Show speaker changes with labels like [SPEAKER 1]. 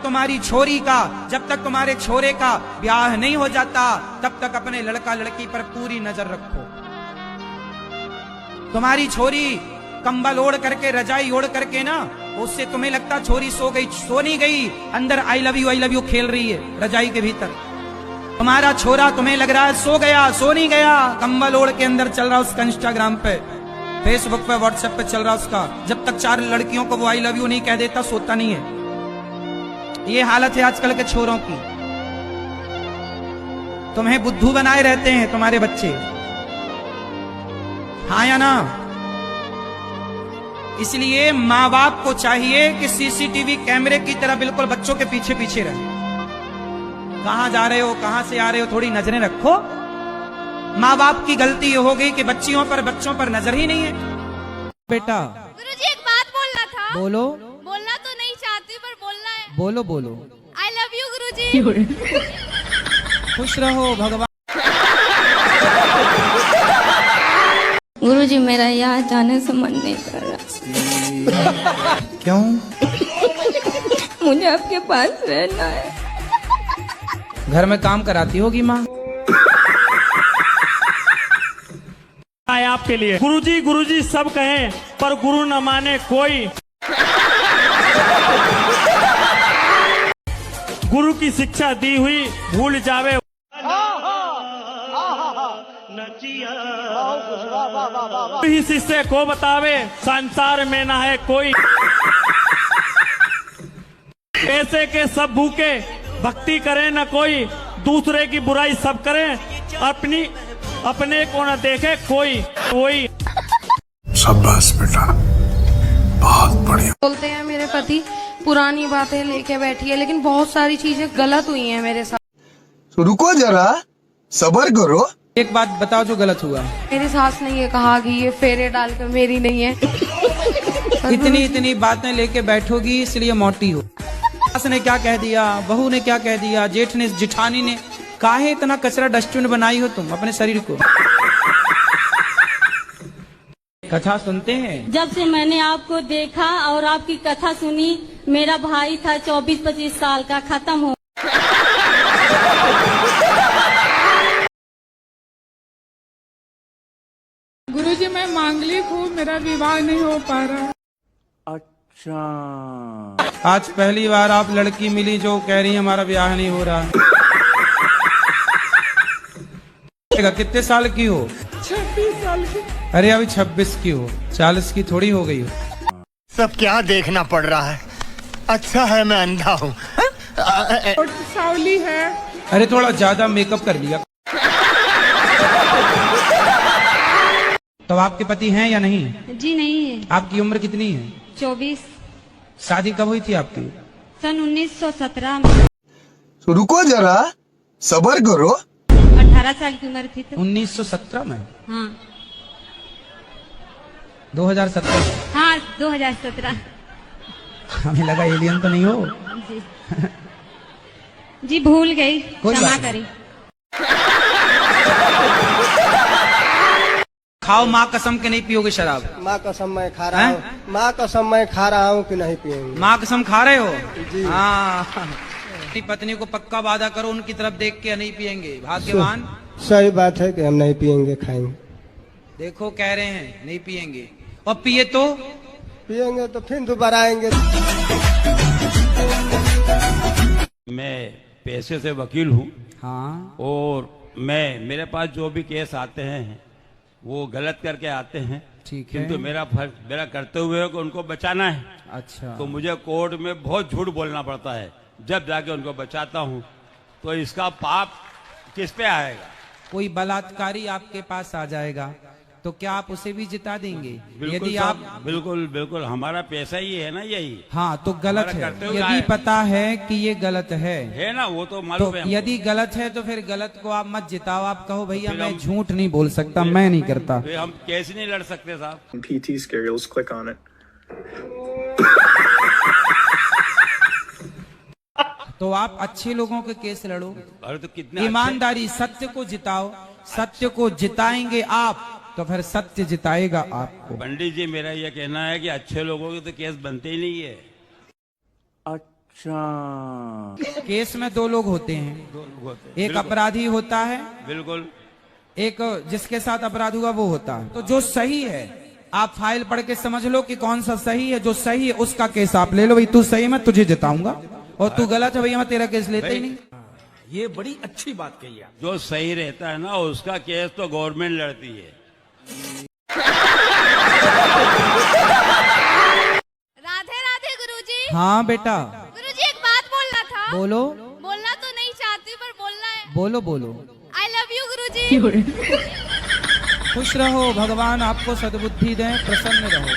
[SPEAKER 1] तुम्हारी छोरी का, जब तक तुम्हारे छोरे का ब्याह नहीं हो जाता, तब तक अपने लड़का लड़की पर पूरी नजर रखो। तुम्हारी छोरी कंबल ओढ़ करके, रजाई ओढ़ करके ना, उससे तुम्हें लगता छोरी सो गई, सो नहीं गई, अंदर आई लव यू खेल रही है रजाई के भीतर। तुम्हारा छोरा तुम्हें लग रहा है सो गया, सो नहीं गया, कंबल ओढ़ के अंदर चल रहा उसका इंस्टाग्राम पे, फेसबुक पे, व्हाट्सएप पे चल रहा उसका। जब तक 4 लड़कियों को वो आई लव यू नहीं कह देता, सोता नहीं है। ये हालत है आजकल के छोरों की। तुम्हें बुद्धू बनाए रहते हैं तुम्हारे बच्चे, हाँ या ना? इसलिए माँ बाप को चाहिए कि सीसीटीवी कैमरे की तरह बिल्कुल बच्चों के पीछे पीछे रहे। कहां जा रहे हो, कहां से आ रहे हो, थोड़ी नजरें रखो। माँ बाप की गलती ये हो गई कि बच्चों पर नजर ही नहीं है। बेटा
[SPEAKER 2] गुरुजी एक बात बोलना था।
[SPEAKER 1] बोलो।
[SPEAKER 2] बोलना तो नहीं चाहती पर बोलना है।
[SPEAKER 1] बोलो बोलो।
[SPEAKER 2] आई लव यू गुरुजी।
[SPEAKER 1] खुश रहो भगवान।
[SPEAKER 3] गुरुजी मेरा यहाँ जाने से मन नहीं कर रहा।
[SPEAKER 1] क्यों?
[SPEAKER 3] मुझे आपके पास रहना है।
[SPEAKER 1] घर में काम कराती होगी माँ।
[SPEAKER 4] आपके लिए गुरुजी गुरुजी सब कहें पर गुरु न माने कोई। गुरु की शिक्षा दी हुई भूल जावे। ही शिष्य को बतावे संसार में ना है कोई। ऐसे के सब भूखे भक्ति करे न कोई, दूसरे की बुराई सब करें, अपने को न देखे कोई।
[SPEAKER 5] शाबाश बेटा, बहुत बढ़िया।
[SPEAKER 6] बोलते हैं मेरे पति पुरानी बातें लेके बैठी है, लेकिन बहुत सारी चीजें गलत हुई हैं मेरे साथ।
[SPEAKER 5] तो रुको जरा, सब्र करो।
[SPEAKER 1] एक बात बताओ जो गलत हुआ।
[SPEAKER 6] मेरी सास ने ये कहा कि ये फेरे डालकर मेरी नहीं है।
[SPEAKER 1] इतनी बातें लेके बैठोगी इसलिए मोटी हो। सास ने क्या कह दिया, बहू ने क्या कह दिया, जेठ ने, जिठानी ने, काहे इतना कचरा डस्टबिन बनाई हो तुम अपने शरीर को। कथा सुनते हैं।
[SPEAKER 3] जब से मैंने आपको देखा और आपकी कथा सुनी, मेरा भाई था 24-25 साल का, खत्म हो।
[SPEAKER 7] गुरुजी मैं मांगलिक हूँ, मेरा विवाह नहीं हो पा रहा।
[SPEAKER 4] अच्छा,
[SPEAKER 1] आज पहली बार आप लड़की मिली जो कह रही है हमारा ब्याह नहीं हो रहा। कितने साल की हो?
[SPEAKER 7] 26 साल की।
[SPEAKER 1] अरे अभी 26 की हो, 40 की थोड़ी हो गई हो।
[SPEAKER 8] सब क्या देखना पड़ रहा है। अच्छा है मैं अंधा हूँ।
[SPEAKER 7] सावली है।
[SPEAKER 1] अरे थोड़ा ज्यादा मेकअप कर लिया। तो आपके पति हैं या नहीं?
[SPEAKER 3] जी नहीं है।
[SPEAKER 1] आपकी उम्र कितनी है?
[SPEAKER 3] 24।
[SPEAKER 1] शादी कब हुई थी आपकी?
[SPEAKER 3] सन 1917 में।
[SPEAKER 5] तो रुको जरा, सब्र करो।
[SPEAKER 3] 18 साल की उम्र थी तो।
[SPEAKER 1] 1917 में?
[SPEAKER 3] हाँ
[SPEAKER 1] 2017?
[SPEAKER 3] हाँ 2017।
[SPEAKER 1] हमें लगा एलियन तो नहीं हो।
[SPEAKER 3] जी जी भूल गई,
[SPEAKER 1] कोई
[SPEAKER 3] क्षमा
[SPEAKER 1] बात
[SPEAKER 3] करी।
[SPEAKER 1] खाओ माँ कसम के नहीं पियोगे शराब।
[SPEAKER 9] माँ कसम मैं खा रहा हूँ। माँ कसम मैं खा रहा हूँ कि नहीं पिएंगे।
[SPEAKER 1] माँ कसम खा रहे हो? हाँ। अपनी पत्नी को पक्का वादा करो उनकी तरफ देख के नहीं पिएंगे। भाग्यवान।
[SPEAKER 9] सही बात है कि हम नहीं पिएंगे, खाएंगे।
[SPEAKER 1] देखो कह रहे हैं नहीं पिएंगे, और पिए तो
[SPEAKER 9] पिएंगे तो फिर दोबारा आएंगे।
[SPEAKER 10] मैं पेशे से वकील हूँ।
[SPEAKER 1] हाँ।
[SPEAKER 10] और मेरे पास जो भी केस आते हैं वो गलत करके आते हैं।
[SPEAKER 1] ठीक है।
[SPEAKER 10] किंतु मेरा कर्तव्य हुए कि उनको बचाना है।
[SPEAKER 1] अच्छा।
[SPEAKER 10] तो मुझे कोर्ट में बहुत झूठ बोलना पड़ता है। जब जाके उनको बचाता हूँ तो इसका पाप किस पे आएगा?
[SPEAKER 1] कोई बलात्कारी आपके पास आ जाएगा तो क्या आप उसे भी जिता देंगे? यदि आप
[SPEAKER 10] बिल्कुल बिल्कुल, हमारा पैसा ही है ना यही।
[SPEAKER 1] हाँ तो गलत है। यदि पता है कि ये गलत है
[SPEAKER 10] ना, वो तो मालूम
[SPEAKER 1] तो
[SPEAKER 10] है।
[SPEAKER 1] यदि गलत है तो फिर गलत को आप मत जिताओ। आप कहो भैया मैं झूठ नहीं बोल सकता, मैं नहीं करता।
[SPEAKER 10] हम केस नहीं लड़ सकते साहब।
[SPEAKER 5] PT Scales, click on it.
[SPEAKER 1] तो आप अच्छे लोगों के केस लड़ो।
[SPEAKER 10] अरे तो कितने
[SPEAKER 1] ईमानदारी, सत्य को जिताओ। सत्य को जिताएंगे आप तो फिर सत्य जिताएगा आपको।
[SPEAKER 10] पंडित जी मेरा यह कहना है कि अच्छे लोगों के तो केस बनते ही नहीं है।
[SPEAKER 1] केस में दो लोग होते हैं, एक
[SPEAKER 10] बिल्कुल।
[SPEAKER 1] अपराधी होता है,
[SPEAKER 10] बिल्कुल।
[SPEAKER 1] एक जिसके साथ अपराध हुआ वो होता है। तो जो सही है आप फाइल पढ़ के समझ लो कि कौन सा सही है। जो सही है उसका केस आप ले लो, भाई तू सही मैं तुझे जिताऊंगा, और तू गलत है भैया मैं तेरा केस लेते ही नहीं।
[SPEAKER 11] ये बड़ी अच्छी बात कही आप।
[SPEAKER 10] जो सही रहता है ना उसका केस तो गवर्नमेंट लड़ती है।
[SPEAKER 2] राधे राधे गुरुजी।
[SPEAKER 1] हाँ बेटा
[SPEAKER 2] गुरुजी एक बात बोलना था।
[SPEAKER 1] बोलो।
[SPEAKER 2] बोलना तो नहीं चाहती पर बोलना है।
[SPEAKER 1] बोलो बोलो।
[SPEAKER 2] आई लव यू गुरुजी।
[SPEAKER 1] खुश रहो, भगवान आपको सद्बुद्धि दें, प्रसन्न रहो।